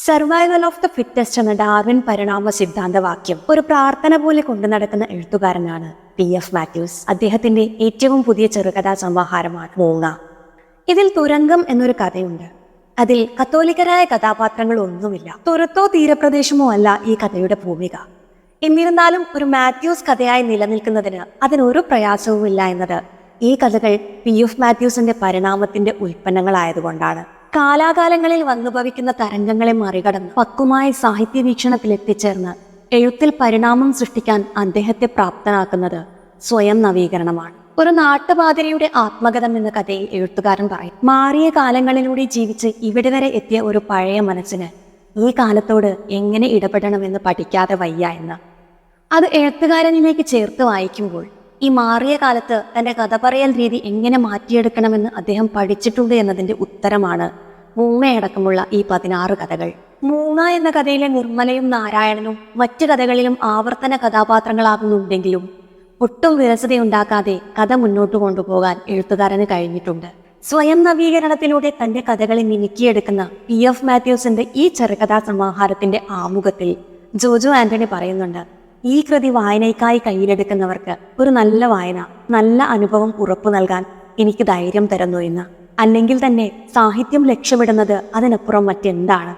Survival of the fittest എന്ന Darwin പരിണാമ സിദ്ധാന്തവാക്യം ഒരു പ്രാർത്ഥന പോലെ കൊണ്ടു നടക്കുന്ന എഴുത്തുകാരനാണ് P.F. മാത്യൂസ്. അദ്ദേഹത്തിന്റെ ഏറ്റവും പുതിയ ചെറുകഥാ സമാഹാരമാണ് മൂങ്ങ. ഇതിൽ തുരങ്കം എന്നൊരു കഥയുണ്ട്. അതിൽ കത്തോലിക്കരായ കഥാപാത്രങ്ങൾ ഒന്നുമില്ല. തുരത്തോ തീരപ്രദേശമോ അല്ല ഈ കഥയുടെ ഭൂമിക. എന്നിരുന്നാലും ഒരു മാത്യൂസ് കഥയായി നിലനിൽക്കുന്നതിന് അതിനൊരു പ്രയാസവുമില്ല എന്നത് ഈ കഥകൾ P.F. മാത്യൂസിന്റെ പരിണാമത്തിന്റെ ഉൽപ്പന്നങ്ങളായതുകൊണ്ടാണ്. കാലാകാലങ്ങളിൽ വന്നുഭവിക്കുന്ന തരംഗങ്ങളെ മറികടന്ന് പക്വമായ സാഹിത്യ വീക്ഷണത്തിൽ എത്തിച്ചേർന്ന് എഴുത്തിൽ പരിണാമം സൃഷ്ടിക്കാൻ അദ്ദേഹത്തെ പ്രാപ്തനാക്കുന്നത് സ്വയം നവീകരണമാണ്. ഒരു നാട്ടുപാതിരിയുടെ ആത്മകഥം എന്ന കഥയിൽ എഴുത്തുകാരൻ പറയും, മാറിയ കാലങ്ങളിലൂടെ ജീവിച്ച് ഇവിടെ വരെ എത്തിയ ഒരു പഴയ മനസ്സിന് ഈ കാലത്തോട് എങ്ങനെ ഇടപെടണമെന്ന് പഠിക്കാതെ വയ്യ എന്ന്. അത് എഴുത്തുകാരനിലേക്ക് ചേർത്ത് വായിക്കുമ്പോൾ ഈ മാറിയ കാലത്ത് തന്റെ കഥ പറയൽ രീതി എങ്ങനെ മാറ്റിയെടുക്കണമെന്ന് അദ്ദേഹം പഠിച്ചിട്ടുണ്ട് എന്നതിന്റെ ഉത്തരമാണ് മൂങ്ങയടക്കമുള്ള ഈ 16 കഥകൾ. മൂങ്ങ എന്ന കഥയിലെ നിർമ്മലയും നാരായണനും മറ്റു കഥകളിലും ആവർത്തന കഥാപാത്രങ്ങളാകുന്നുണ്ടെങ്കിലും ഒട്ടും വിരസതയുണ്ടാക്കാതെ കഥ മുന്നോട്ട് കൊണ്ടുപോകാൻ എഴുത്തുകാരന് കഴിഞ്ഞിട്ടുണ്ട്. സ്വയം നവീകരണത്തിലൂടെ തന്റെ കഥകളെ മിനുക്കിയെടുക്കുന്ന P.F. മാത്യൂസിന്റെ ഈ ചെറുകഥാ സമാഹാരത്തിന്റെ ആമുഖത്തിൽ ജോജോ ആന്റണി പറയുന്നുണ്ട്, ഈ കൃതി വായനയ്ക്കായി കയ്യിലെടുക്കുന്നവർക്ക് ഒരു നല്ല വായന, നല്ല അനുഭവം ഉറപ്പു നൽകാൻ എനിക്ക് ധൈര്യം തരുന്നു എന്ന്. അല്ലെങ്കിൽ തന്നെ സാഹിത്യം ലക്ഷ്യമിടുന്നത് അതിനപ്പുറം മറ്റെന്താണ്?